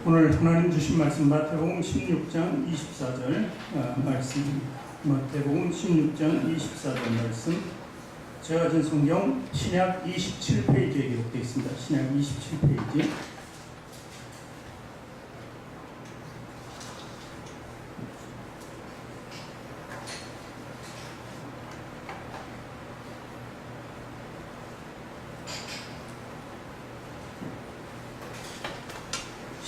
오늘 하나님 주신 말씀 마태복음 16장 24절 말씀입니다. 마태복음 16장 24절 말씀, 제가 가진 성경 신약 27페이지에 기록되어 있습니다. 신약 27페이지.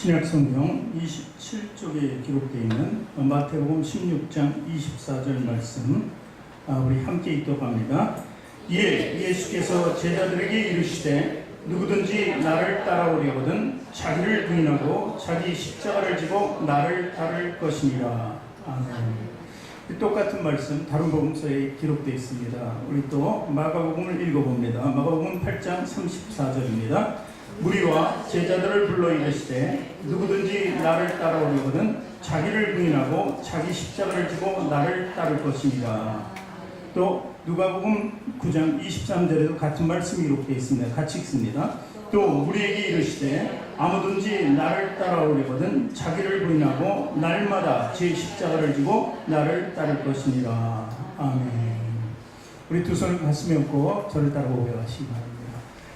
신약성경 27쪽에 기록되어 있는 마태복음 16장 24절 말씀, 우리 함께 읽도록 합니다. 이에 예수께서 제자들에게 이르시되 누구든지 나를 따라오려거든 자기를 부인하고 자기 십자가를 지고 나를 따를 것이니라. 아멘. 똑같은 말씀 다른 복음서에 기록되어 있습니다. 우리 또 마가복음을 읽어봅니다. 마가복음 8장 34절입니다. 무리와 제자들을 불러 이르시되 누구든지 나를 따라오려거든 자기를 부인하고 자기 십자가를 지고 나를 따를 것이니라. 또 누가복음 9장 23절에도 같은 말씀이 기록되어 있습니다. 같이 읽습니다. 또 우리에게 이르시되 아무든지 나를 따라오려거든 자기를 부인하고 날마다 제 십자가를 지고 나를 따를 것이니라. 아멘. 우리 두 손을 가슴에 얹고 저를 따라 고백하시기 바랍니다.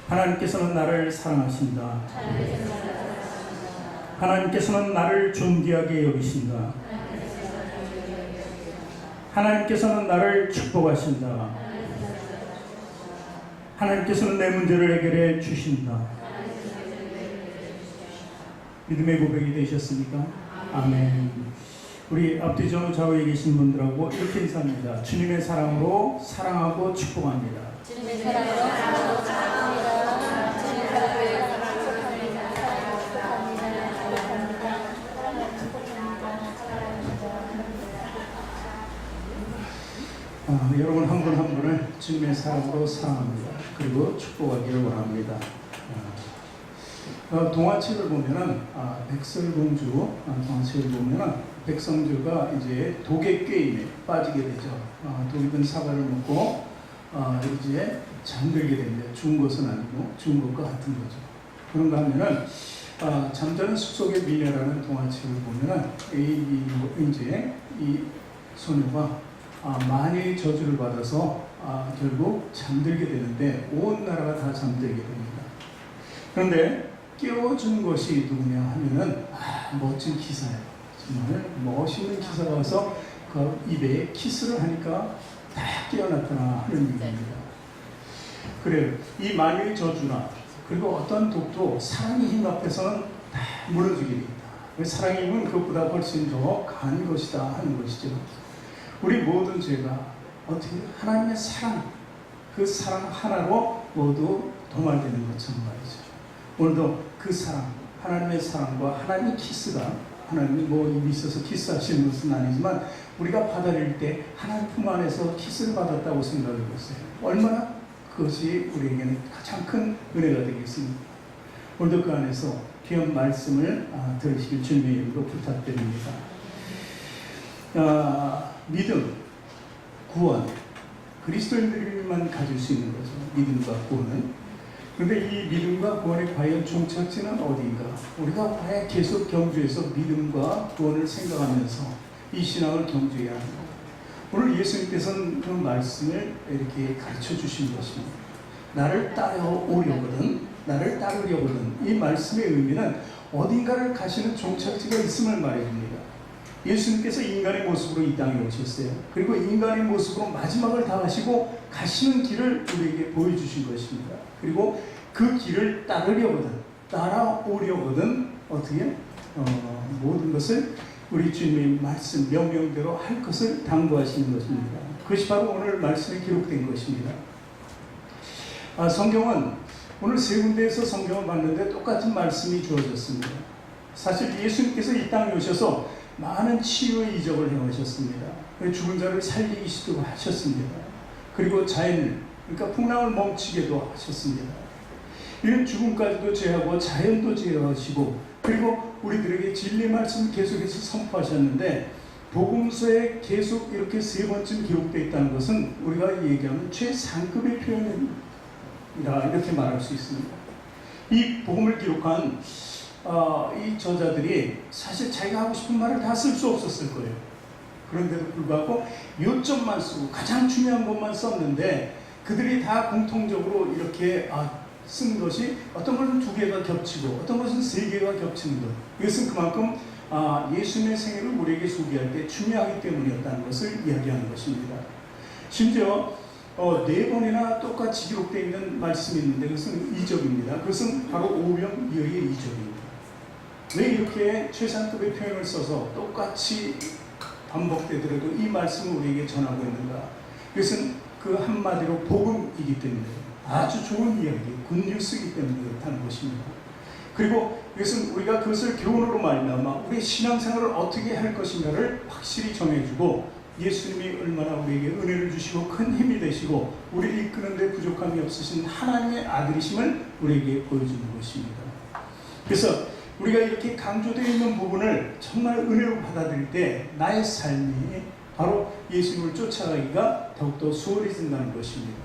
하나님께서는 나를 사랑하신다. 하나님께서는 나를 존귀하게 여기신다. 하나님께서는 나를 축복하신다. 하나님께서는 내 문제를 해결해 주신다. 믿음의 고백이 되셨습니까? 아멘. 우리 앞뒤 전후 좌우에 계신 분들하고 이렇게 인사합니다. 주님의 사랑으로 사랑하고 축복합니다. 주님의 사랑으로 사랑하고 축복합니다. 주님의 사랑으로 여러분 한 분 한 분을 주님의 사랑으로 사랑합니다. 그리고 축복하기를 원합니다. 동화책을 보면은 백설공주 동화책을 보면은 백성주가 이제 독의 게임에 빠지게 되죠. 독이 든 사과를 먹고 이제 잠들게 됩니다. 죽은 것은 아니고 죽은 것과 같은 거죠. 그런가 하면은 잠자는 숲속의 미녀라는 동화책을 보면은 이제 이 소녀가 만일 저주를 받아서 결국 잠들게 되는데 온 나라가 다 잠들게 됩니다. 그런데 깨워준 것이 누구냐 하면은 멋진 기사예요. 정말 멋있는 기사가 와서 그 입에 키스를 하니까 다 깨어났구나 하는 얘기입니다. 그래요. 이 만유의 저주나 그리고 어떤 독도 사랑의 힘 앞에서는 다 무너지게 됩니다. 사랑의 힘은 그것보다 훨씬 더 강한 것이다 하는 것이죠. 우리 모든 죄가 어떻게 하나님의 사랑, 그 사랑 하나로 모두 도말되는 것처럼 말이죠. 오늘도 그 사랑, 하나님의 사랑과 하나님의 키스가, 하나님이 뭐 입이 있어서 키스하시는 것은 아니지만 우리가 받아들일 때 하나님 품 안에서 키스를 받았다고 생각해 보세요. 얼마나 그것이 우리에게는 가장 큰 은혜가 되겠습니까? 오늘도 그 안에서 귀한 말씀을 들으시길 주님의 이름으로 부탁드립니다. 믿음, 구원, 그리스도인들만 가질 수 있는 거죠. 믿음과 구원은. 그런데 이 믿음과 구원의 과연 종착지는 어디인가? 우리가 과연 계속 경주해서 믿음과 구원을 생각하면서 이 신앙을 경주해야 합니다. 오늘 예수님께서는 그 말씀을 이렇게 가르쳐 주신 것입니다. 나를 따라오려거든, 나를 따르려거든. 이 말씀의 의미는 어딘가를 가시는 종착지가 있음을 말해줍니다. 예수님께서 인간의 모습으로 이 땅에 오셨어요. 그리고 인간의 모습으로 마지막을 당하시고 가시는 길을 우리에게 보여주신 것입니다. 그리고 그 길을 따라오려거든 어떻게 모든 것을 우리 주님의 말씀 명령대로 할 것을 당부하시는 것입니다. 그것이 바로 오늘 말씀에 기록된 것입니다. 성경은 오늘 세 군데에서 성경을 봤는데 똑같은 말씀이 주어졌습니다. 사실 예수님께서 이 땅에 오셔서 많은 치유의 이적을 행하셨습니다. 죽은 자를 살리시기도 하셨습니다. 그리고 자연을, 그러니까 풍랑을 멈추게도 하셨습니다. 이런 죽음까지도 제하고 자연도 제하시고, 그리고 우리들에게 진리 말씀을 계속해서 선포하셨는데, 복음서에 계속 이렇게 세 번쯤 기록되어 있다는 것은 우리가 얘기하면 최상급의 표현이다 이렇게 말할 수 있습니다. 이 복음을 기록한 이 저자들이 사실 자기가 하고 싶은 말을 다 쓸 수 없었을 거예요. 그런데도 불구하고 요점만 쓰고 가장 중요한 것만 썼는데 그들이 다 공통적으로 이렇게 쓴 것이 어떤 것은 2개가 겹치고 어떤 것은 3개가 겹치는 것. 이것은 그만큼 예수님의 생애를 우리에게 소개할 때 중요하기 때문이었다는 것을 이야기하는 것입니다. 심지어 4번이나 똑같이 기록되어 있는 말씀이 있는데 그것은 이적입니다. 그것은 바로 오병이어의 이적입니다. 왜 이렇게 최상급의 표현을 써서 똑같이 반복되더라도 이 말씀을 우리에게 전하고 있는가? 이것은 그 한마디로 복음이기 때문에 아주 좋은 이야기, 굿뉴스이기 때문에 그렇다는 것입니다. 그리고 이것은 우리가 그것을 교훈으로 말미암아 우리의 신앙생활을 어떻게 할 것인가를 확실히 정해주고 예수님이 얼마나 우리에게 은혜를 주시고 큰 힘이 되시고 우리를 이끄는 데 부족함이 없으신 하나님의 아들이심을 우리에게 보여주는 것입니다. 그래서 우리가 이렇게 강조되어 있는 부분을 정말 은혜로 받아들일 때 나의 삶이 바로 예수님을 쫓아가기가 더욱더 수월해진다는 것입니다.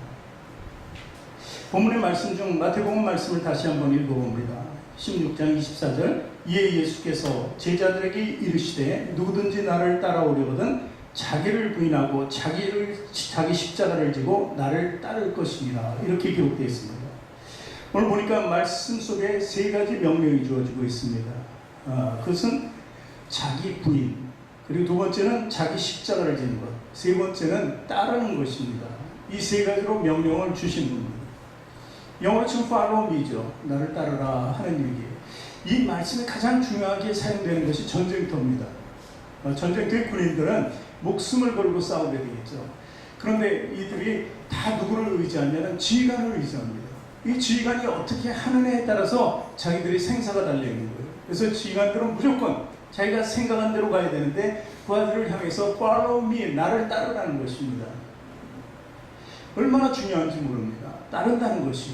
본문의 말씀 중 마태복음 말씀을 다시 한번 읽어봅니다. 16장 24절 이에 예수께서 제자들에게 이르시되 누구든지 나를 따라오려거든 자기를 부인하고 자기 십자가를 지고 나를 따를 것이니라 이렇게 기록되어 있습니다. 오늘 보니까 말씀 속에 3가지 명령이 주어지고 있습니다. 그것은 자기 부인, 그리고 2번째는 자기 십자가를 지는 것, 3번째는 따르는 것입니다. 이 3가지로 명령을 주신 분입니다. 영어로 치면 follow me죠. 나를 따르라 하는 얘기예요. 이 말씀이 가장 중요하게 사용되는 것이 전쟁터입니다. 전쟁터의 군인들은 목숨을 걸고 싸우게 되겠죠. 그런데 이들이 다 누구를 의지하냐면 지휘관을 의지합니다. 이 지휘관이 어떻게 하느냐에 따라서 자기들의 생사가 달려있는 거예요. 그래서 지휘관들은 무조건 자기가 생각한 대로 가야 되는데 부하들을 향해서 follow me, 나를 따르라는 것입니다. 얼마나 중요한지 모릅니다. 따른다는 것이.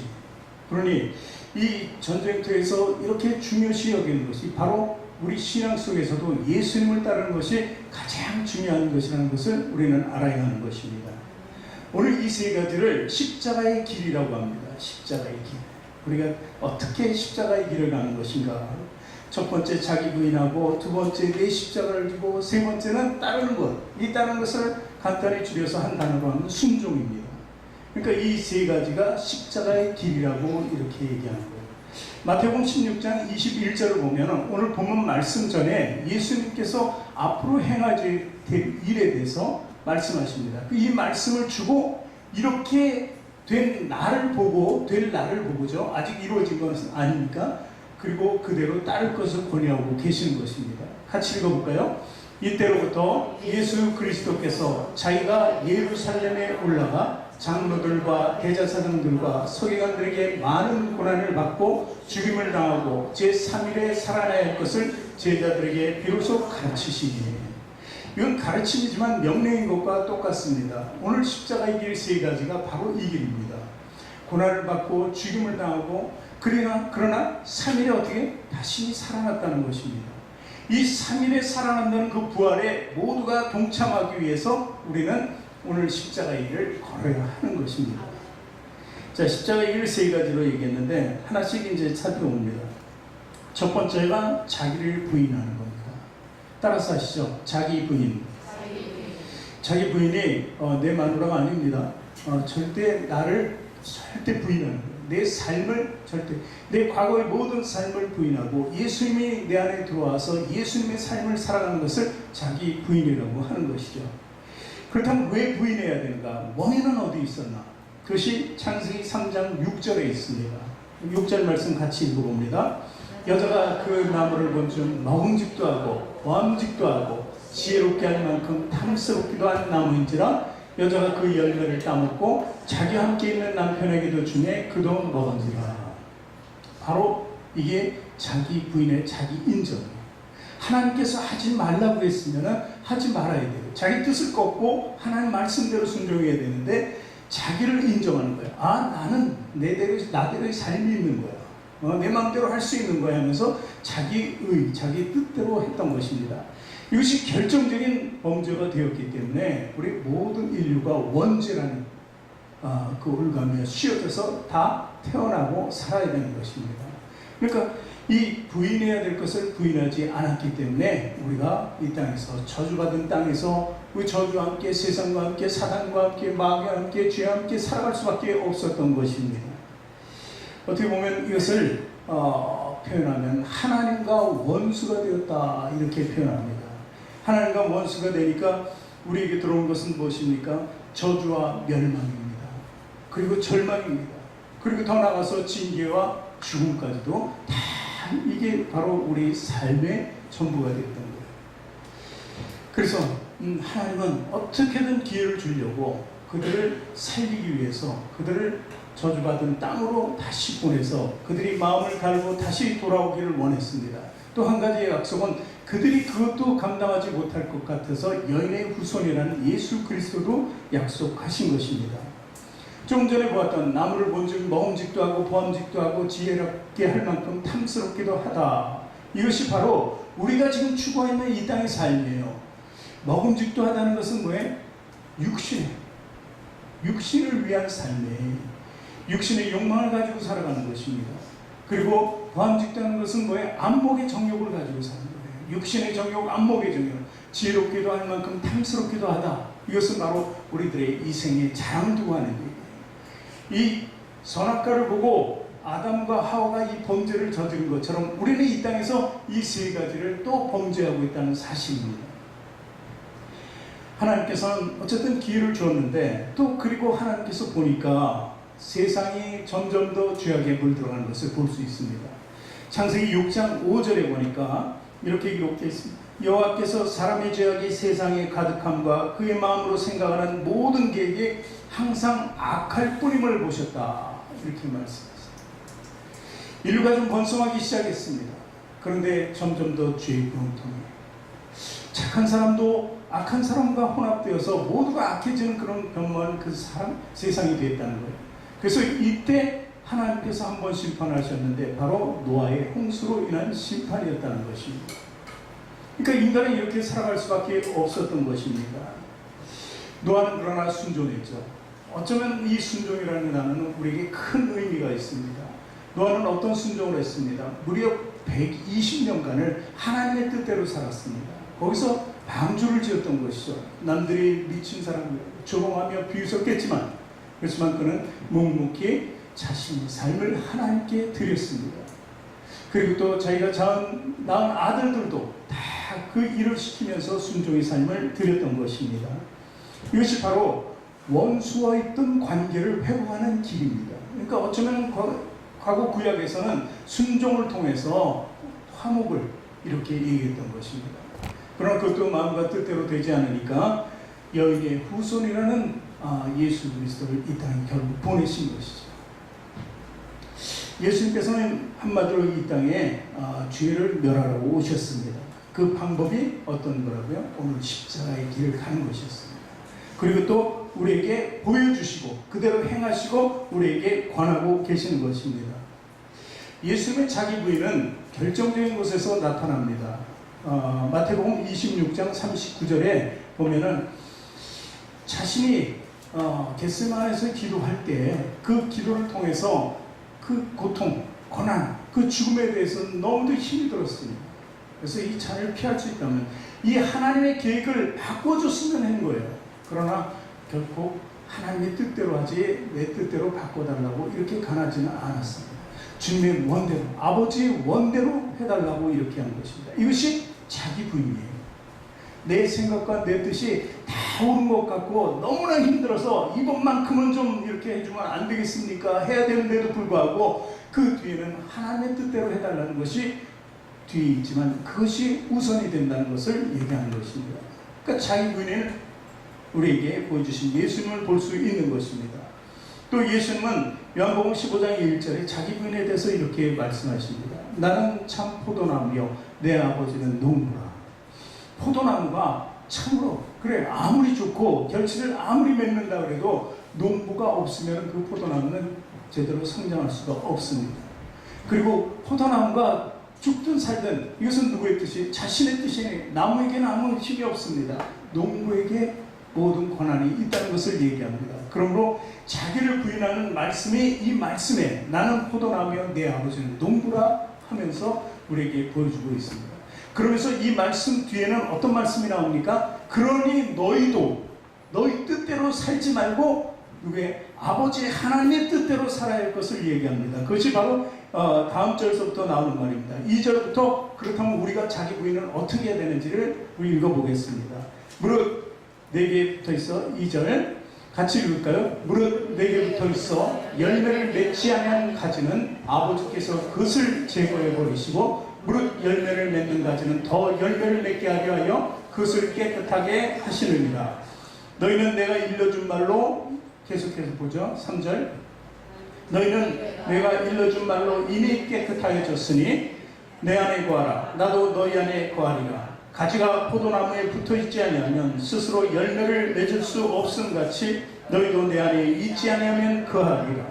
그러니 이 전쟁터에서 이렇게 중요시 여기는 것이 바로 우리 신앙 속에서도 예수님을 따르는 것이 가장 중요한 것이라는 것을 우리는 알아야 하는 것입니다. 오늘 이 3가지를 십자가의 길이라고 합니다. 십자가의 길. 우리가 어떻게 십자가의 길을 가는 것인가? 첫 번째 자기 부인하고 2번째 내 십자가를 지고 3번째는 따르는 것. 이 따르는 것을 간단히 줄여서 한 단어로 하면 순종입니다. 그러니까 이 3가지가 십자가의 길이라고 이렇게 얘기하는 거예요. 마태복음 16장 21절을 보면 오늘 본문 말씀 전에 예수님께서 앞으로 행하실 일에 대해서 말씀하십니다. 이 말씀을 주고 이렇게 될 나를 보고죠. 아직 이루어진 것은 아니니까. 그리고 그대로 따를 것을 권유하고 계시는 것입니다. 같이 읽어볼까요? 이때로부터 예수 그리스도께서 자기가 예루살렘에 올라가 장로들과 대제사장들과 서기관들에게 많은 고난을 받고 죽임을 당하고 제3일에 살아나야 할 것을 제자들에게 비로소 가르치시니 이건 가르침이지만 명령인 것과 똑같습니다. 오늘 십자가의 길 3가지가 바로 이 길입니다. 고난을 받고 죽임을 당하고 그러나 3일에 어떻게 다시 살아났다는 것입니다. 이 3일에 살아난다는 그 부활에 모두가 동참하기 위해서 우리는 오늘 십자가의 길을 걸어야 하는 것입니다. 자, 십자가의 길을 3가지로 얘기했는데 하나씩 이제 살펴봅니다. 첫 번째가 자기를 부인하는 겁니다. 따라서 하시죠. 자기 부인. 자기 부인이 내 마누라가 아닙니다. 나를 절대 부인하는 거예요. 내 삶을 내 과거의 모든 삶을 부인하고 예수님이 내 안에 들어와서 예수님의 삶을 살아가는 것을 자기 부인이라고 하는 것이죠. 그렇다면 왜 부인해야 되는가? 원인은 어디 있었나? 그것이 창세기 3장 6절에 있습니다. 6절 말씀 같이 읽어봅니다. 여자가 그 나무를 본즉 먹음직도 하고 보암직도 하고 지혜롭게 할 만큼 탐스럽기도 한 나무인지라 여자가 그 열매를 따먹고 자기와 함께 있는 남편에게도 주매 그도 먹은지라. 바로 이게 자기 부인의 자기 인정이에요. 하나님께서 하지 말라고 했으면 하지 말아야 돼요. 자기 뜻을 꺾고 하나님 말씀대로 순종해야 되는데 자기를 인정하는 거예요. 나는 나대로의 삶이 있는 거야. 내 마음대로 할 수 있는 거야 하면서 자기 뜻대로 했던 것입니다. 이것이 결정적인 범죄가 되었기 때문에 우리 모든 인류가 원죄라는 그 올가미에 씌워져서 다 태어나고 살아야 되는 것입니다. 그러니까 이 부인해야 될 것을 부인하지 않았기 때문에 우리가 이 땅에서 저주받은 땅에서 그 저주와 함께 세상과 함께 사단과 함께 마귀와 함께 죄와 함께 살아갈 수밖에 없었던 것입니다. 어떻게 보면 이것을 표현하면 하나님과 원수가 되었다 이렇게 표현합니다. 하나님과 원수가 되니까 우리에게 들어온 것은 무엇입니까? 저주와 멸망입니다. 그리고 절망입니다. 그리고 더 나아가서 징계와 죽음까지도 다 이게 바로 우리 삶의 전부가 됐던 거예요. 그래서 하나님은 어떻게든 기회를 주려고 그들을 살리기 위해서 그들을 저주받은 땅으로 다시 보내서 그들이 마음을 갈고 다시 돌아오기를 원했습니다. 또 한 가지의 약속은 그들이 그것도 감당하지 못할 것 같아서 여인의 후손이라는 예수 그리스도도 약속하신 것입니다. 좀 전에 보았던 나무를 본즉 먹음직도 하고 보암직도 하고 지혜롭게 할 만큼 탐스럽기도 하다. 이것이 바로 우리가 지금 추구하는 이 땅의 삶이에요. 먹음직도 하다는 것은 뭐예요? 육신을 위한 삶이에요. 육신의 욕망을 가지고 살아가는 것입니다. 그리고 보암직도 하는 것은 뭐예요? 안목의 정욕을 가지고 사는 거예요. 육신의 정욕, 안목의 정욕, 지혜롭기도 할 만큼 탐스럽기도 하다. 이것은 바로 우리들의 이 생의 자랑을 두고 하는 얘기예요. 이 선악과를 보고 아담과 하와가 이 범죄를 저지른 것처럼 우리는 이 땅에서 이 세 가지를 또 범죄하고 있다는 사실입니다. 하나님께서는 어쨌든 기회를 주었는데 또 그리고 하나님께서 보니까 세상이 점점 더 죄악에 물들어가는 것을 볼 수 있습니다. 창세기 6장 5절에 보니까 이렇게 기록되어 있습니다. 여호와께서 사람의 죄악이 세상에 가득함과 그의 마음으로 생각하는 모든 계획이 항상 악할 뿐임을 보셨다. 이렇게 말씀하셨습니다. 인류가 좀 번성하기 시작했습니다. 그런데 점점 더 죄의 구렁텅이, 착한 사람도 악한 사람과 혼합되어서 모두가 악해지는 그런 변모한 그 세상이 되었다는 거예요. 그래서 이때 하나님께서 한 번 심판하셨는데 바로 노아의 홍수로 인한 심판이었다는 것입니다. 그러니까 인간은 이렇게 살아갈 수밖에 없었던 것입니다. 노아는 그러나 순종했죠. 어쩌면 이 순종이라는 단어는 우리에게 큰 의미가 있습니다. 노아는 어떤 순종을 했습니다. 무려 120년간을 하나님의 뜻대로 살았습니다. 거기서 방주를 지었던 것이죠. 남들이 미친 사람을 조롱하며 비웃었겠지만 그렇지만 그는 묵묵히 자신의 삶을 하나님께 드렸습니다. 그리고 또 자기가 낳은 아들들도 다 그 일을 시키면서 순종의 삶을 드렸던 것입니다. 이것이 바로 원수와 있던 관계를 회복하는 길입니다. 그러니까 어쩌면 과거 구약에서는 순종을 통해서 화목을 이렇게 얘기했던 것입니다. 그러나 그것도 마음과 뜻대로 되지 않으니까 여인의 후손이라는 예수 그리스도를 이 땅에 결국 보내신 것이죠. 예수님께서는 한마디로 이 땅에 죄를 멸하러 오셨습니다. 그 방법이 어떤 거라고요? 오늘 십자가의 길을 가는 것이었습니다. 그리고 또 우리에게 보여주시고 그대로 행하시고 우리에게 권하고 계시는 것입니다. 예수님의 자기 부인은 결정적인 곳에서 나타납니다. 마태복음 26장 39절에 보면은 자신이 겟세마네에서 기도할 때 그 기도를 통해서 그 고통, 고난, 그 죽음에 대해서는 너무도 힘이 들었습니다. 그래서 이 잔을 피할 수 있다면 이 하나님의 계획을 바꿔줬으면 하는 거예요. 그러나 결코 하나님의 뜻대로 하지 내 뜻대로 바꿔달라고 이렇게 간하지는 않았습니다. 주님의 원대로, 아버지의 원대로 해달라고 이렇게 한 것입니다. 이것이 자기 부인이에요. 내 생각과 내 뜻이 다 옳은 것 같고 너무나 힘들어서 이번만큼은 좀 이렇게 해주면 안 되겠습니까? 해야 되는데도 불구하고 그 뒤에는 하나님의 뜻대로 해달라는 것이 뒤에 있지만 그것이 우선이 된다는 것을 얘기하는 것입니다. 그러니까 자기 부인은 우리에게 보여주신 예수님을 볼 수 있는 것입니다. 또 예수님은 요한복음 15장 1절에 자기 부인에 대해서 이렇게 말씀하십니다. 나는 참 포도나무요 내 아버지는 농부라. 포도나무가 참으로 그래 아무리 좋고 결실을 아무리 맺는다 그래도 농부가 없으면 그 포도나무는 제대로 성장할 수가 없습니다. 그리고 포도나무가 죽든 살든 이것은 누구의 뜻이? 자신의 뜻이니 나무에게는 아무 힘이 없습니다. 농부에게 모든 권한이 있다는 것을 얘기합니다. 그러므로 자기를 부인하는 말씀이 이 말씀에 나는 포도나무여 내 아버지는 농부라 하면서 우리에게 보여주고 있습니다. 그러면서 이 말씀 뒤에는 어떤 말씀이 나옵니까? 그러니 너희도 너희 뜻대로 살지 말고 누구의 아버지 하나님의 뜻대로 살아야 할 것을 얘기합니다. 그것이 바로 다음 절서부터 나오는 말입니다. 2절부터 그렇다면 우리가 자기 부인을 어떻게 해야 되는지를 우리 읽어보겠습니다. 무릇 4개 붙어 있어. 2절 같이 읽을까요? 무릇 4개 붙어 있어 열매를 맺지 아니한 가지는 아버지께서 그것을 제거해 버리시고 무릇 열매를 맺는 가지는 더 열매를 맺게 하려 하여 그것을 깨끗하게 하시느니라. 너희는 내가 일러준 말로 계속해서 보죠. 3절 너희는 내가 일러준 말로 이미 깨끗하여졌으니 내 안에 거하라. 나도 너희 안에 거하리라. 가지가 포도나무에 붙어있지 아니하면 스스로 열매를 맺을 수 없음 같이 너희도 내 안에 있지 아니하면 거하리라.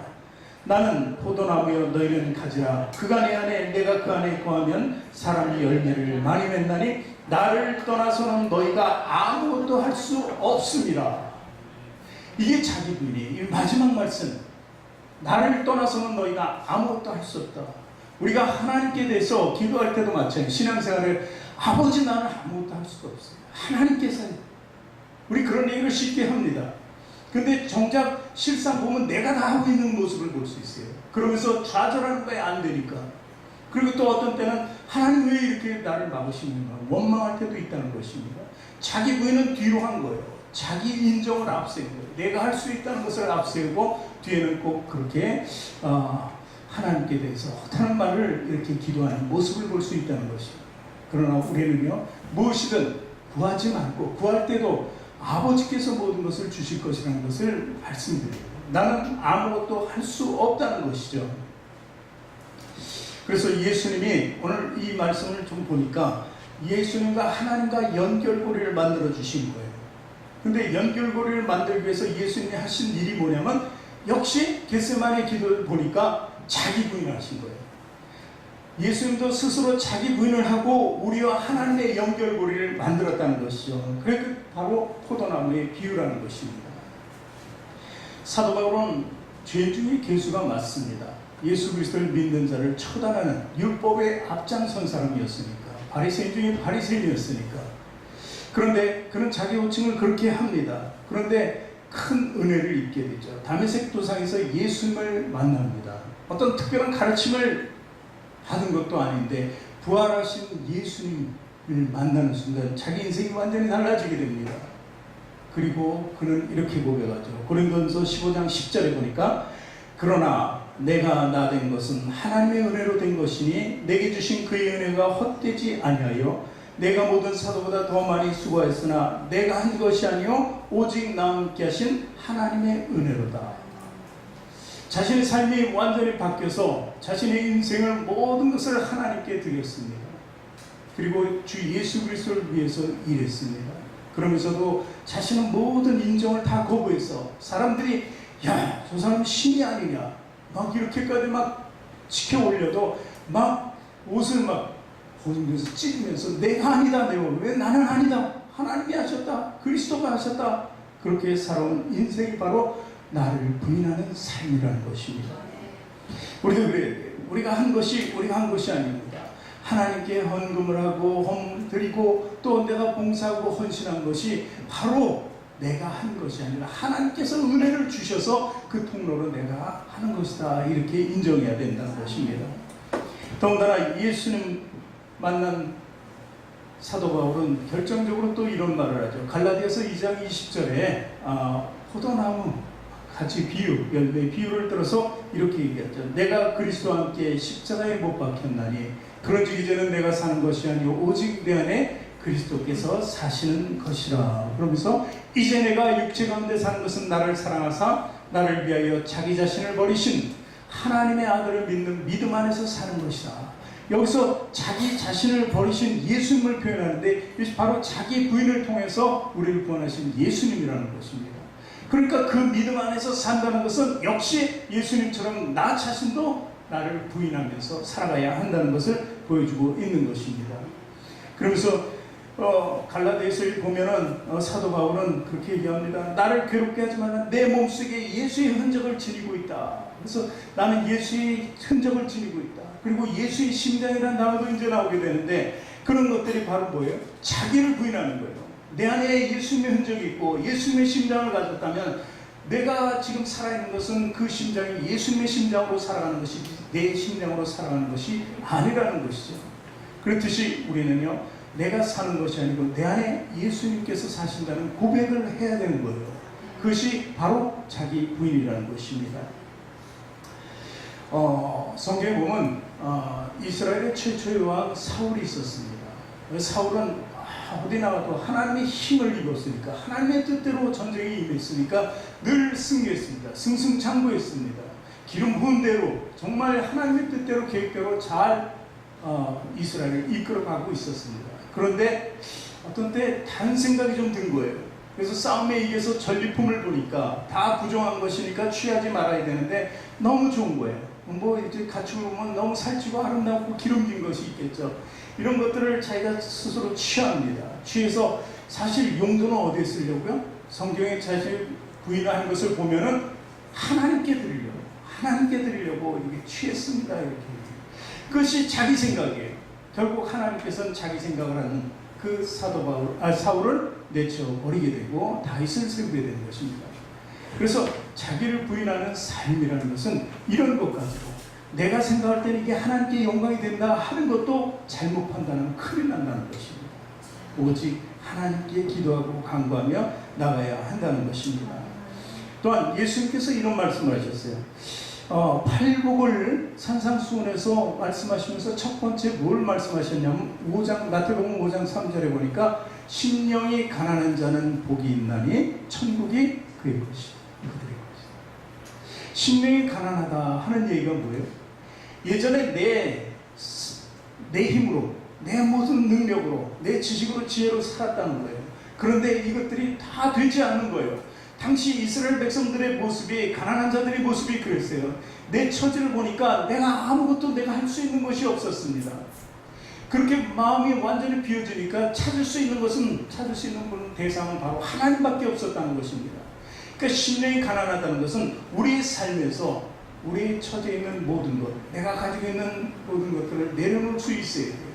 나는 포도나무여 너희는 가지라. 그가 내 안에 내가 그 안에 거하면 사람이 열매를 많이 맺나니 나를 떠나서는 너희가 아무것도 할 수 없습니다. 이게 자기 부인이 이 마지막 말씀. 나를 떠나서는 너희가 아무것도 할 수 없다. 우리가 하나님께 대해서 기도할 때도 마찬가지예요. 신앙생활을 아버지 나는 아무것도 할 수가 없어요. 하나님께서 우리 그런 얘기를 쉽게 합니다. 근데 정작 실상 보면 내가 다 하고 있는 모습을 볼 수 있어요. 그러면서 좌절하는 거에 안 되니까. 그리고 또 어떤 때는 하나님 왜 이렇게 나를 막으시는가 원망할 때도 있다는 것입니다. 자기 부인은 뒤로 한 거예요. 자기 인정을 앞세운 거예요. 내가 할 수 있다는 것을 앞세우고 뒤에는 꼭 그렇게 하나님께 대해서 허탄한 말을 이렇게 기도하는 모습을 볼 수 있다는 것입니다. 그러나 우리는요 무엇이든 구하지 말고 구할 때도 아버지께서 모든 것을 주실 것이라는 것을 말씀드립니다. 나는 아무것도 할 수 없다는 것이죠. 그래서 예수님이 오늘 이 말씀을 좀 보니까 예수님과 하나님과 연결고리를 만들어 주신 거예요. 근데 연결고리를 만들기 위해서 예수님이 하신 일이 뭐냐면 역시 겟세마네 기도를 보니까 자기 부인을 하신 거예요. 예수님도 스스로 자기 부인을 하고 우리와 하나님의 연결고리를 만들었다는 것이죠. 그게 바로 포도나무의 비유라는 것입니다. 사도 바울은 죄 중에 괴수가 맞습니다. 예수 그리스도를 믿는 자를 처단하는 율법의 앞장선 사람이었으니까, 바리새인 중에 바리새인이었으니까. 그런데 그는 자기 호칭을 그렇게 합니다. 그런데 큰 은혜를 입게 되죠. 다메섹 도상에서 예수님을 만납니다. 어떤 특별한 가르침을 받은 것도 아닌데 부활하신 예수님을 만나는 순간 자기 인생이 완전히 달라지게 됩니다. 그리고 그는 이렇게 고백하죠. 고린도전서 15장 10절에 보니까 그러나 내가 나 된 것은 하나님의 은혜로 된 것이니 내게 주신 그의 은혜가 헛되지 아니하여 내가 모든 사도보다 더 많이 수고했으나 내가 한 것이 아니요 오직 나와 함께 하신 하나님의 은혜로다. 자신의 삶이 완전히 바뀌어서 자신의 인생을 모든 것을 하나님께 드렸습니다. 그리고 주 예수 그리스도를 위해서 일했습니다. 그러면서도 자신은 모든 인정을 다 거부해서 사람들이 야, 저 사람 신이 아니냐 막 이렇게까지 막 지켜 올려도 막 옷을 막 보면서 찢으면서 내가 아니다, 내가 왜 나는 아니다, 하나님이 하셨다, 그리스도가 하셨다, 그렇게 살아온 인생이 바로 나를 부인하는 삶이라는 것입니다. 우리도 그래야 돼요. 우리가 한 것이 아닙니다. 하나님께 헌금을 하고 헌금을 드리고 또 내가 봉사하고 헌신한 것이 바로 내가 한 것이 아니라 하나님께서 은혜를 주셔서 그 통로로 내가 하는 것이다, 이렇게 인정해야 된다는 것입니다. 더군다나 예수님 만난 사도 바울은 결정적으로 또 이런 말을 하죠. 갈라디아서 2장 20절에 포도나무 같이 비유, 열매 비유를 들어서 이렇게 얘기했죠. 내가 그리스도와 함께 십자가에 못 박혔나니 그런즉 이제는 내가 사는 것이 아니오 오직 내 안에 그리스도께서 사시는 것이라. 그러면서 이제 내가 육체 가운데 사는 것은 나를 사랑하사 나를 위하여 자기 자신을 버리신 하나님의 아들을 믿는 믿음 안에서 사는 것이다. 여기서 자기 자신을 버리신 예수님을 표현하는데 이것이 바로 자기 부인을 통해서 우리를 구원하신 예수님이라는 것입니다. 그러니까 그 믿음 안에서 산다는 것은 역시 예수님처럼 나 자신도 나를 부인하면서 살아가야 한다는 것을 보여주고 있는 것입니다. 그러면서 갈라디아서에 보면은 사도 바울은 그렇게 얘기합니다. 나를 괴롭게 하지 말라. 내 몸속에 예수의 흔적을 지니고 있다. 그래서 나는 예수의 흔적을 지니고 있다. 그리고 예수의 심장이라는 단어도 이제 나오게 되는데, 그런 것들이 바로 뭐예요? 자기를 부인하는 거예요. 내 안에 예수님의 흔적이 있고 예수님의 심장을 가졌다면, 내가 지금 살아있는 것은 그 심장이 예수님의 심장으로 살아가는 것이 내 심장으로 살아가는 것이 아니라는 것이죠. 그렇듯이 우리는요, 내가 사는 것이 아니고 내 안에 예수님께서 사신다는 고백을 해야 되는 거예요. 그것이 바로 자기 부인이라는 것입니다. 성경에 보면 이스라엘의 최초의 왕 사울이 있었습니다. 사울은 어디 나가도 하나님의 힘을 입었으니까, 하나님의 뜻대로 전쟁에 임했으니까 늘 승리했습니다. 승승장구했습니다. 기름 부은 대로 정말 하나님의 뜻대로 계획대로 잘 이스라엘을 이끌어가고 있었습니다. 그런데 어떤 때 다른 생각이 좀 든 거예요. 그래서 싸움에 이겨서 전리품을 보니까 다 부정한 것이니까 취하지 말아야 되는데 너무 좋은 거예요. 뭐 이제 갖추고 보면 너무 살찌고 아름답고 기름진 것이 있겠죠. 이런 것들을 자기가 스스로 취합니다. 취해서 사실 용도는 어디에 쓰려고요? 성경에 자신을 부인하는 것을 보면은 하나님께 드리려고 이렇게 취했습니다. 이렇게. 그것이 자기 생각이에요. 결국 하나님께서는 자기 생각을 하는 그 사울을 내쳐버리게 되고 다윗을 세우게 되는 것입니다. 그래서 자기를 부인하는 삶이라는 것은 이런 것 가지고 내가 생각할 때는 이게 하나님께 영광이 된다 하는 것도 잘못 판단하면 큰일 난다는 것입니다. 오직 하나님께 기도하고 간구하며 나가야 한다는 것입니다. 또한 예수님께서 이런 말씀을 하셨어요. 팔복을 산상수훈에서 말씀하시면서 첫 번째 뭘 말씀하셨냐면 마태복음 5장 3절에 보니까 심령이 가난한 자는 복이 있나니 천국이 그들의 것이다. 심령이 가난하다 하는 얘기가 뭐예요? 예전에 내 힘으로, 내 모든 능력으로, 내 지식으로, 지혜로 살았다는 거예요. 그런데 이것들이 다 되지 않는 거예요. 당시 이스라엘 백성들의 모습이, 가난한 자들의 모습이 그랬어요. 내 처지를 보니까 내가 아무것도 내가 할 수 있는 것이 없었습니다. 그렇게 마음이 완전히 비워지니까 찾을 수 있는 대상은 바로 하나님밖에 없었다는 것입니다. 그러니까 심령이 가난하다는 것은 우리 삶에서 우리 처지에 있는 모든 것, 내가 가지고 있는 모든 것들을 내려놓을 수 있어야 돼요.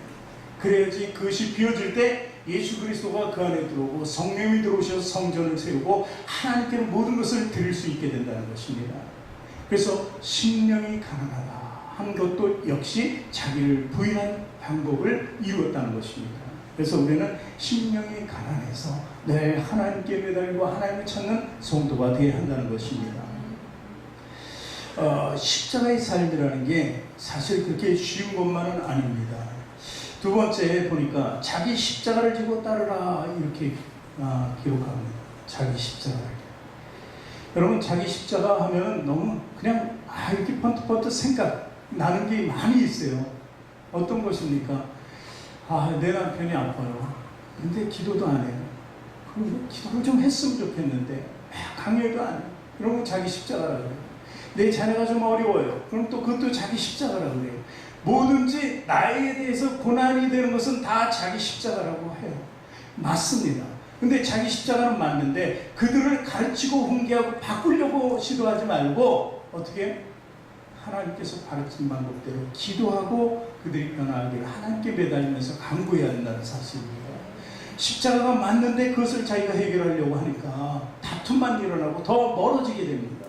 그래야지 그것이 비워질 때 예수 그리스도가 그 안에 들어오고 성령이 들어오셔서 성전을 세우고 하나님께는 모든 것을 드릴 수 있게 된다는 것입니다. 그래서 심령이 가난하다 한 것도 역시 자기를 부인한 방법을 이루었다는 것입니다. 그래서 우리는 심령이 가난해서 늘 하나님께 매달리고 하나님을 찾는 성도가 되어야 한다는 것입니다. 십자가의 삶이라는 게 사실 그렇게 쉬운 것만은 아닙니다. 두 번째 보니까 자기 십자가를 지고 따르라 이렇게 기록합니다. 자기 십자가를. 여러분 자기 십자가 하면 너무 그냥 이렇게 번뜩번뜩 생각 나는 게 많이 있어요. 어떤 것입니까? 내 남편이 아파요. 근데 기도도 안 해요. 그럼 기도를 좀 했으면 좋겠는데 강요도 안 해요. 그러면 자기 십자가라고 해요. 내 자녀가 좀 어려워요. 그럼 또 그것도 자기 십자가라고 그래요. 뭐든지 나에 대해서 고난이 되는 것은 다 자기 십자가라고 해요. 맞습니다. 근데 자기 십자가는 맞는데 그들을 가르치고 훈계하고 바꾸려고 시도하지 말고 어떻게 하나님께서 가르친 방법대로 기도하고 그들이 변화하기를 하나님께 매달리면서 간구해야 한다는 사실입니다. 십자가가 맞는데 그것을 자기가 해결하려고 하니까 다툼만 일어나고 더 멀어지게 됩니다.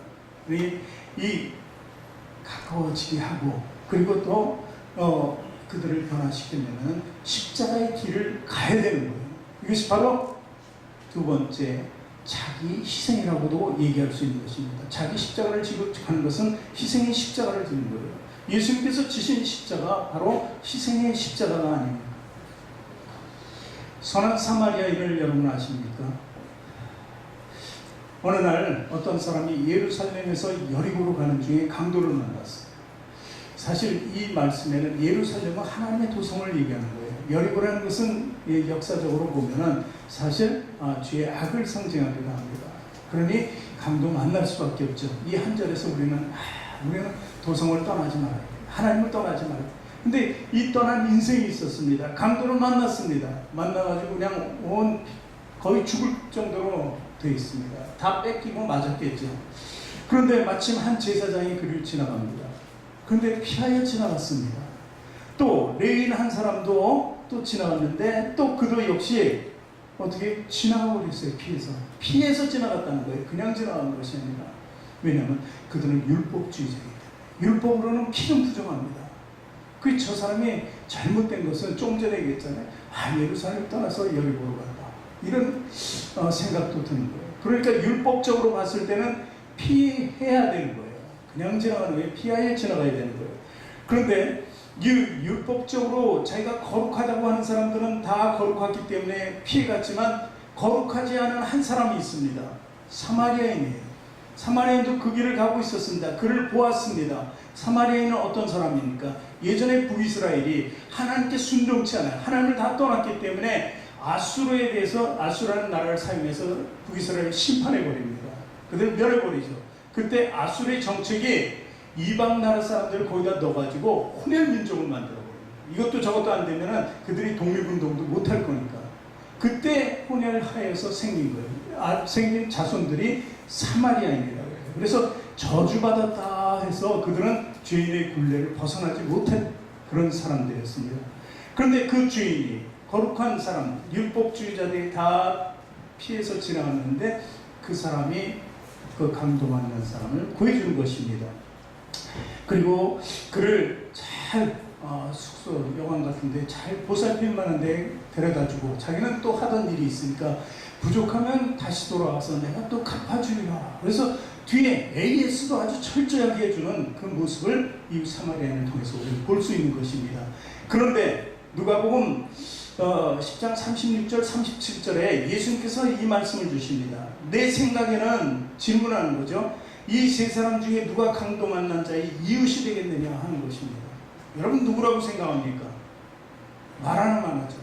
이 가까워지게 하고 그리고 또 그들을 변화시키려면 십자가의 길을 가야 되는 거예요. 이것이 바로 두 번째 자기 희생이라고도 얘기할 수 있는 것입니다. 자기 십자가를 지고 가는 것은 희생의 십자가를 지는 거예요. 예수님께서 지신 십자가 바로 희생의 십자가가 아닙니다. 선한 사마리아인을 여러분 아십니까? 어느 날 어떤 사람이 예루살렘에서 여리고로 가는 중에 강도를 만났어요. 사실 이 말씀에는 예루살렘은 하나님의 도성을 얘기하는 거예요. 여리고라는 것은 역사적으로 보면은 사실 죄의 악을 상징하기도 합니다. 그러니 강도 만날 수밖에 없죠. 이 한 절에서 우리는 도성을 떠나지 말아야 돼. 하나님을 떠나지 말아야 돼. 근데 이 떠난 인생이 있었습니다. 강도를 만났습니다. 만나가지고 그냥 거의 죽을 정도로 되어 있습니다. 다 뺏기고 맞았겠죠. 그런데 마침 한 제사장이 그를 지나갑니다. 그런데 피하여 지나갔습니다. 또 레위인 한 사람도 또 지나갔는데 또 그도 역시 어떻게 지나가 버렸어요. 피해서 지나갔다는 거예요. 그냥 지나간 것이 아니라. 왜냐하면 그들은 율법주의자이기 때문에. 율법으로는 피는 부정합니다. 저 사람이 잘못된 것은 좀 전에 얘기했잖아요. 예루살렘 떠나서 여기 보러 간다. 이런 생각도 드는 거예요. 그러니까 율법적으로 봤을 때는 피해야 되는 거예요. 그냥 지나가는 거예요. 피하여 지나가야 되는 거예요. 그런데 율법적으로 자기가 거룩하다고 하는 사람들은 다 거룩하기 때문에 피해갔지만 거룩하지 않은 한 사람이 있습니다. 사마리아인이에요. 사마리아인도 그 길을 가고 있었습니다. 그를 보았습니다. 사마리아인은 어떤 사람입니까? 예전에 북이스라엘이 하나님께 순종치 않아요. 하나님을 다 떠났기 때문에 아수르에 대해서 아수라는 나라를 사용해서 북이스라엘을 심판해버립니다. 그들을 멸해버리죠. 그때 아수르의 정책이 이방 나라 사람들을 거기다 넣어가지고 혼혈 민족을 만들어버려요. 이것도 저것도 안 되면은 그들이 독립운동도 못할 거니까. 그때 혼혈하여서 생긴 거예요. 생긴 자손들이 사마리아인이라고 해요. 그래서 저주받았다 해서 그들은 죄인의 굴레를 벗어나지 못한 그런 사람들이었습니다. 그런데 그 죄인이 거룩한 사람, 율법주의자들이 다 피해서 지나갔는데 그 사람이 그 강도 만난 사람을 구해주는 것입니다. 그리고 그를 잘 숙소, 여관 같은데 잘 보살필 만한데 데려다주고 자기는 또 하던 일이 있으니까 부족하면 다시 돌아와서 내가 또 갚아주리라. 그래서 뒤에 AS도 아주 철저하게 해주는 그 모습을 이 사마리아인을 통해서 우리는 볼 수 있는 것입니다. 그런데 누가복음 10장 36절 37절에 예수님께서 이 말씀을 주십니다. 내 생각에는 질문하는 거죠. 이 세 사람 중에 누가 강도 만난 자의 이웃이 되겠느냐 하는 것입니다. 여러분 누구라고 생각합니까? 말 하나만 하죠.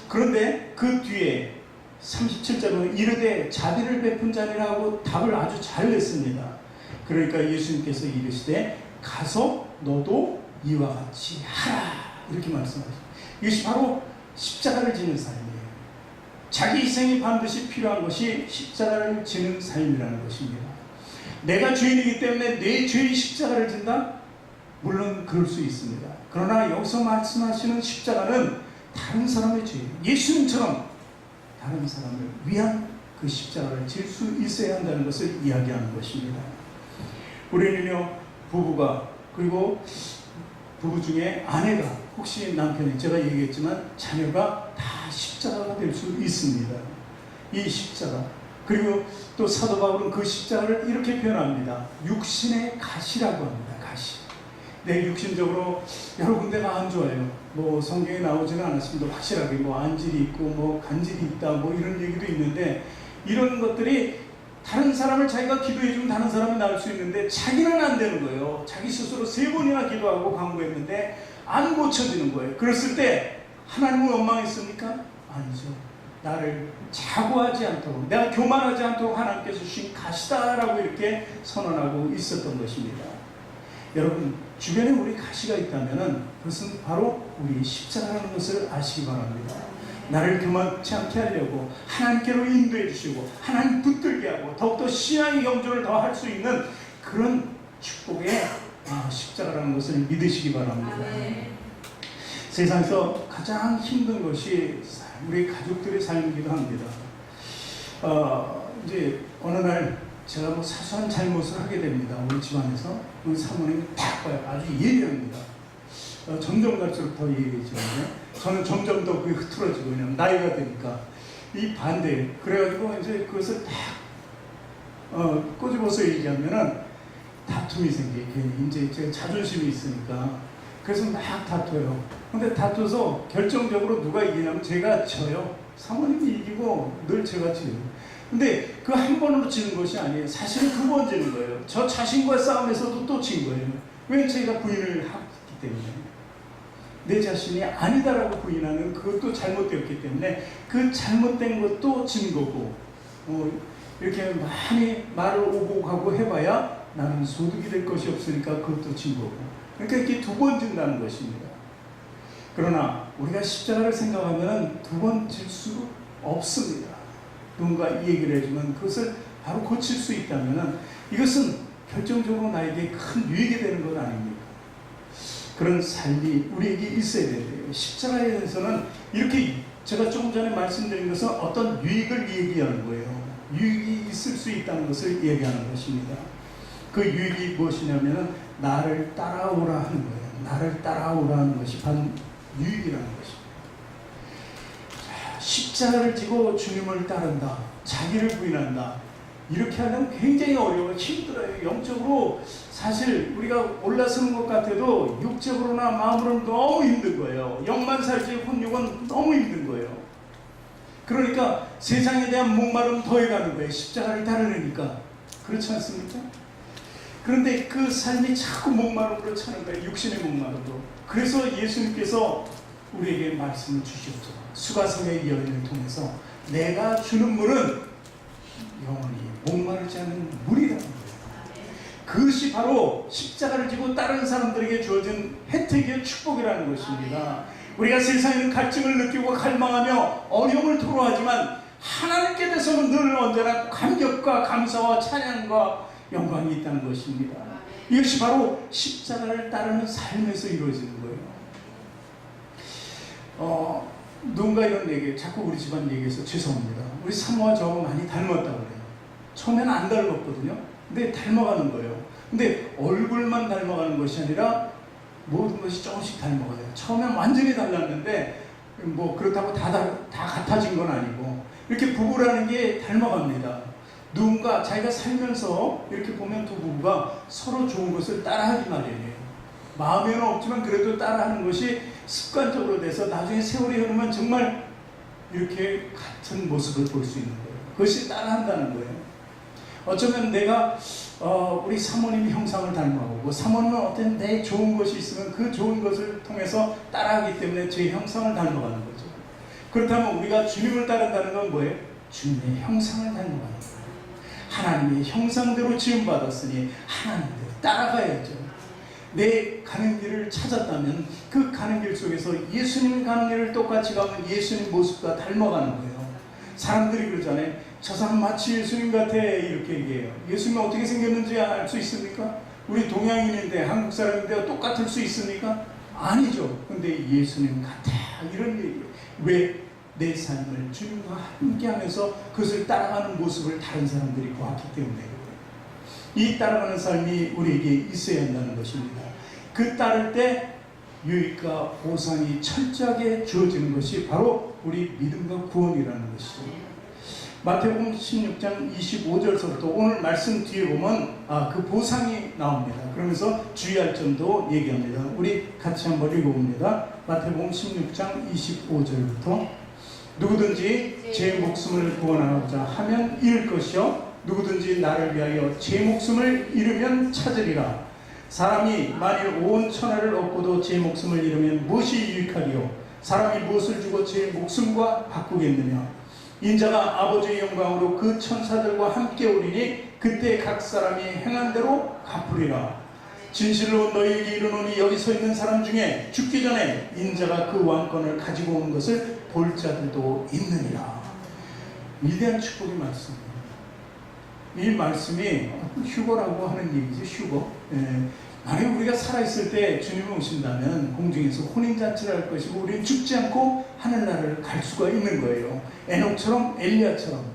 그런데 그 뒤에 37절은 이르되 자비를 베푼 자니라고 답을 아주 잘 냈습니다. 그러니까 예수님께서 이르시되 가서 너도 이와 같이 하라 이렇게 말씀하십니다. 이것이 바로 십자가를 지는 삶이에요. 자기 희생이 반드시 필요한 것이 십자가를 지는 삶이라는 것입니다. 내가 죄인이기 때문에 내 죄의 십자가를 진다? 물론 그럴 수 있습니다. 그러나 여기서 말씀하시는 십자가는 다른 사람의 죄, 예수님처럼 다른 사람을 위한 그 십자가를 질 수 있어야 한다는 것을 이야기하는 것입니다. 우리는요, 부부가, 그리고 부부 중에 아내가, 혹시 남편이, 제가 얘기했지만 자녀가 다 십자가가 될 수 있습니다. 이 십자가. 그리고 또 사도 바울은 그 십자가를 이렇게 표현합니다. 육신의 가시라고 합니다. 가시. 내 육신적으로 여러 군데가 안 좋아요. 뭐 성경에 나오지는 않았습니다. 확실하게 뭐 안질이 있고 뭐 간질이 있다 뭐 이런 얘기도 있는데, 이런 것들이 다른 사람을 자기가 기도해주면 다른 사람이 나을 수 있는데 자기는 안 되는 거예요. 자기 스스로 3번이나 기도하고 간구했는데 안 고쳐지는 거예요. 그랬을 때 하나님은 원망했습니까? 아니죠. 나를 자고하지 않도록, 내가 교만하지 않도록 하나님께서 주신 가시다라고 이렇게 선언하고 있었던 것입니다. 여러분, 주변에 우리 가시가 있다면 그것은 바로 우리 십자가라는 것을 아시기 바랍니다. 나를 교만치 않게 하려고 하나님께로 인도해 주시고 하나님 붙들게 하고 더욱더 신앙의 경전을 더 할 수 있는 그런 축복의 십자가라는 것을 믿으시기 바랍니다. 세상에서 가장 힘든 것이 우리 가족들의 삶이기도 합니다. 이제 어느 날 제가 뭐 사소한 잘못을 하게 됩니다. 우리 집안에서 우리 사모님이 딱 봐요. 아주 예리합니다. 점점 갈수록 더 예리해지거든요. 저는 점점 더 그게 흐트러지고, 왜냐면 나이가 드니까. 이 반대. 그래가지고 이제 그것을 딱 꼬집어서 얘기하면은 다툼이 생겨요. 괜히 이제 제가 자존심이 있으니까. 그래서 막 다퉈요. 근데 다투서 결정적으로 누가 이기냐면 제가 져요. 사모님이 이기고 늘 제가 지요. 근데 그 한 번으로 지는 것이 아니에요. 사실은 2번 지는 거예요. 저 자신과의 싸움에서도 또 진 거예요. 왜? 제가 부인을 했기 때문에. 내 자신이 아니다라고 부인하는 그것도 잘못되었기 때문에 그 잘못된 것도 진 거고, 이렇게 많이 말을 오고 가고 해봐야 나는 소득이 될 것이 없으니까 그것도 진 거고. 그러니까 이렇게 두 번 진다는 것입니다. 그러나 우리가 십자가를 생각하면 두 번 질 수 없습니다. 누군가 이 얘기를 해주면 그것을 바로 고칠 수 있다면 이것은 결정적으로 나에게 큰 유익이 되는 것 아닙니까? 그런 삶이 우리에게 있어야 된대요. 십자가에 대해서는 이렇게 제가 조금 전에 말씀드린 것은 어떤 유익을 얘기하는 거예요. 유익이 있을 수 있다는 것을 얘기하는 것입니다. 그 유익이 무엇이냐면 나를 따라오라 하는 거예요. 나를 따라오라 하는 것이 바로 유익이라는 것입니다. 십자가를 지고 주님을 따른다. 자기를 부인한다. 이렇게 하면 굉장히 어려워요. 힘들어요. 영적으로 사실 우리가 올라서는 것 같아도 육적으로나 마음으로는 너무 힘든 거예요. 영만 살지 혼육은 너무 힘든 거예요. 그러니까 세상에 대한 목마름 더해가는 거예요. 십자가를 따르려니까. 그렇지 않습니까? 그런데 그 삶이 자꾸 목마름으로 차는 거예요. 육신의 목마름으로. 그래서 예수님께서 우리에게 말씀을 주셨죠. 수가성의 여인을 통해서 내가 주는 물은 영원히 목마르지 않은 물이라는 거예요. 그것이 바로 십자가를 지고 다른 사람들에게 주어진 혜택이요 축복이라는 것입니다. 우리가 세상에는 갈증을 느끼고 갈망하며 어려움을 토로하지만 하나님께 대해서는 늘 언제나 감격과 감사와 찬양과 영광이 있다는 것입니다. 이것이 바로 십자가를 따르는 삶에서 이루어지는 거예요. 누군가 이런 얘기, 자꾸 우리 집안 얘기해서 죄송합니다. 우리 사모와 저하고 많이 닮았다고 그래요. 처음에는 안 닮았거든요. 근데 닮아가는 거예요. 근데 얼굴만 닮아가는 것이 아니라 모든 것이 조금씩 닮아가요. 처음엔 완전히 달랐는데 뭐 그렇다고 다 같아진 건 아니고 이렇게 부부라는 게 닮아갑니다. 누군가 자기가 살면서 이렇게 보면 두 부부가 서로 좋은 것을 따라하기 마련이에요. 마음에는 없지만 그래도 따라하는 것이 습관적으로 돼서 나중에 세월이 흐르면 정말 이렇게 같은 모습을 볼 수 있는 거예요. 그것이 따라한다는 거예요. 어쩌면 내가 우리 사모님 형상을 닮아오고 사모님은 어떤 내 좋은 것이 있으면 그 좋은 것을 통해서 따라하기 때문에 제 형상을 닮아가는 거죠. 그렇다면 우리가 주님을 따른다는 건 뭐예요? 주님의 형상을 닮아가는 거예요. 하나님의 형상대로 지음받았으니 하나님대로 따라가야죠. 내 가는 길을 찾았다면 그 가는 길 속에서 예수님 가는 길을 똑같이 가면 예수님 모습과 닮아가는 거예요. 사람들이 그러잖아요. 저 사람 마치 예수님 같아 이렇게 얘기해요. 예수님이 어떻게 생겼는지 알 수 있습니까? 우리 동양인인데 한국 사람인데 똑같을 수 있습니까? 아니죠. 근데 예수님 같아 이런 얘기예요. 왜? 내 삶을 주님과 함께하면서 그것을 따라가는 모습을 다른 사람들이 보았기 때문에 이 따라가는 삶이 우리에게 있어야 한다는 것입니다. 그 따를 때 유익과 보상이 철저하게 주어지는 것이 바로 우리 믿음과 구원이라는 것이죠. 마태복음 16장 25절서부터 오늘 말씀 뒤에 보면 그 보상이 나옵니다. 그러면서 주의할 점도 얘기합니다. 우리 같이 한번 읽어봅니다. 마태복음 16장 25절부터 누구든지 제 목숨을 구원하고자 하면 잃을 것이요 누구든지 나를 위하여 제 목숨을 잃으면 찾으리라. 사람이 만일 온 천하를 얻고도 제 목숨을 잃으면 무엇이 유익하리요? 사람이 무엇을 주고 제 목숨과 바꾸겠느냐? 인자가 아버지의 영광으로 그 천사들과 함께 오리니 그때 각 사람이 행한 대로 갚으리라. 진실로 너희에게 이르노니 여기 서 있는 사람 중에 죽기 전에 인자가 그 왕권을 가지고 온 것을 볼 자들도 있느니라. 위대한 축복의 말씀입니다. 이 말씀이 휴거라고 하는 얘기죠. 휴거. 만약 우리가 살아있을 때 주님이 오신다면 공중에서 혼인잔치를 할 것이고 우리는 죽지 않고 하늘나라를 갈 수가 있는 거예요. 에녹처럼 엘리야처럼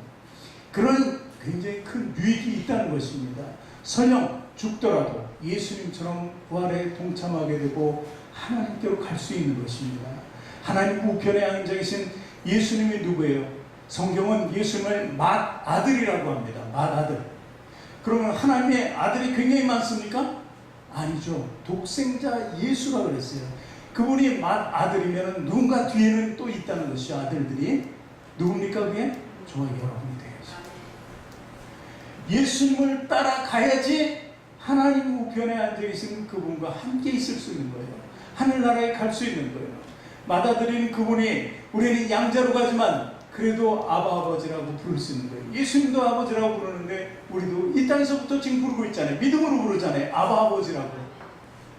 그런 굉장히 큰 유익이 있다는 것입니다. 설령 죽더라도 예수님처럼 부활에 동참하게 되고 하나님께로 갈 수 있는 것입니다. 하나님 우편에 앉아 계신 예수님이 누구예요? 성경은 예수님을 맏아들이라고 합니다. 맏아들. 그러면 하나님의 아들이 굉장히 많습니까? 아니죠. 독생자 예수라 그랬어요. 그분이 맏아들이면 누군가 뒤에는 또 있다는 것이죠. 아들들이. 누굽니까 그게? 저와 여러분이 되겠죠. 예수님을 따라가야지 하나님 우편에 앉아 계신 그분과 함께 있을 수 있는 거예요. 하늘나라에 갈 수 있는 거예요. 맏아들인 그분이 우리는 양자로 가지만 그래도 아버지라고 부를 수 있는 거예요. 예수님도 아버지라고 부르는데 우리도 이 땅에서부터 지금 부르고 있잖아요. 믿음으로 부르잖아요. 아버지라고.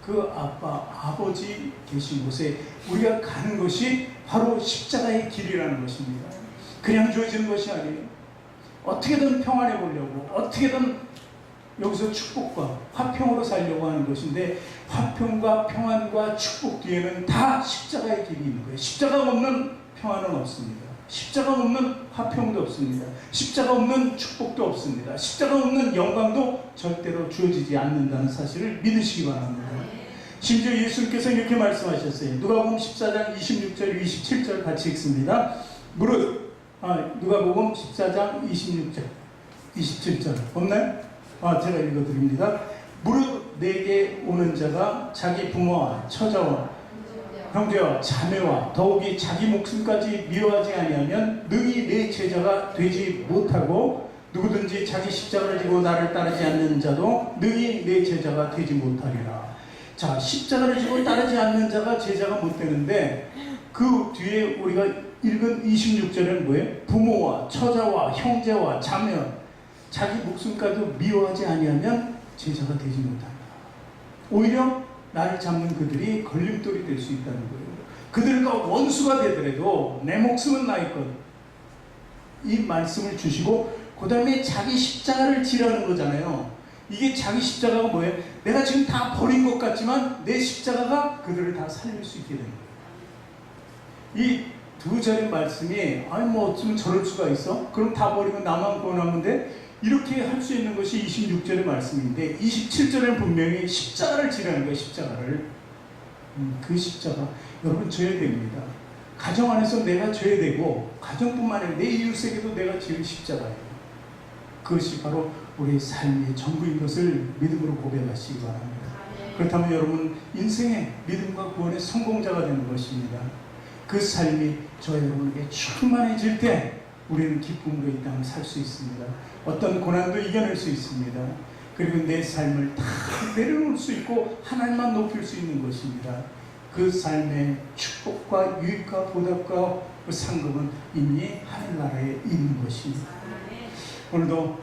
그 아빠, 아버지 계신 곳에 우리가 가는 것이 바로 십자가의 길이라는 것입니다. 그냥 주어지는 것이 아니에요. 어떻게든 평안해 보려고, 어떻게든 여기서 축복과 화평으로 살려고 하는 것인데, 화평과 평안과 축복 뒤에는 다 십자가의 길이 있는 거예요. 십자가 없는 평안은 없습니다. 십자가 없는 화평도 없습니다. 십자가 없는 축복도 없습니다. 십자가 없는 영광도 절대로 주어지지 않는다는 사실을 믿으시기 바랍니다. 심지어 예수님께서 이렇게 말씀하셨어요. 누가복음 14장 26절 27절 같이 읽습니다. 누가복음 14장 26절 27절 없나요? 제가 읽어드립니다. 무릇 내게 오는 자가 자기 부모와 처자와 형제와 자매와 더욱이 자기 목숨까지 미워하지 아니하면 능히 내 제자가 되지 못하고, 누구든지 자기 십자가를 지고 나를 따르지 않는 자도 능히 내 제자가 되지 못하리라. 자, 십자가를 지고 따르지 않는 자가 제자가 못 되는데, 그 뒤에 우리가 읽은 26절에는 뭐예요? 부모와 처자와 형제와 자매, 자기 목숨까지 미워하지 아니하면 제자가 되지 못한다. 오히려 나를 잡는 그들이 걸림돌이 될 수 있다는 거예요. 그들과 원수가 되더라도 내 목숨은 나의 것. 이 말씀을 주시고 그 다음에 자기 십자가를 지라는 거잖아요. 이게 자기 십자가가 뭐예요? 내가 지금 다 버린 것 같지만 내 십자가가 그들을 다 살릴 수 있게 되는 거예요. 이 두 절의 말씀이 어쩌면 저럴 수가 있어? 그럼 다 버리고 나만 구원하면 돼? 이렇게 할 수 있는 것이 26절의 말씀인데, 27절에는 분명히 십자가를 지라는 거예요. 십자가를. 그 십자가 여러분 져야 됩니다. 가정 안에서 내가 져야 되고, 가정뿐만 아니라 내 이웃에게도 내가 지을 십자가예요. 그것이 바로 우리 삶의 전부인 것을 믿음으로 고백하시기 바랍니다. 그렇다면 여러분 인생의 믿음과 구원의 성공자가 되는 것입니다. 그 삶이 저 여러분에게 충만해질 때 우리는 기쁨으로 이 땅을 살 수 있습니다. 어떤 고난도 이겨낼 수 있습니다. 그리고 내 삶을 다 내려놓을 수 있고 하나님만 높일 수 있는 것입니다. 그 삶의 축복과 유익과 보답과 그 상급은 이미 하늘나라에 있는 것입니다. 오늘도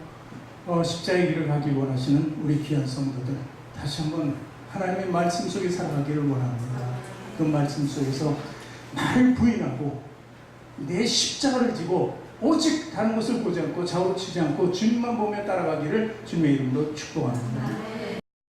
십자의 길을 가기 원하시는 우리 귀한 성도들, 다시 한번 하나님의 말씀 속에 살아가기를 원합니다. 그 말씀 속에서 나를 부인하고 내 십자가를 지고 오직 다른 것을 보지 않고 좌우치지 않고 주님만 보며 따라가기를 주님의 이름으로 축복합니다.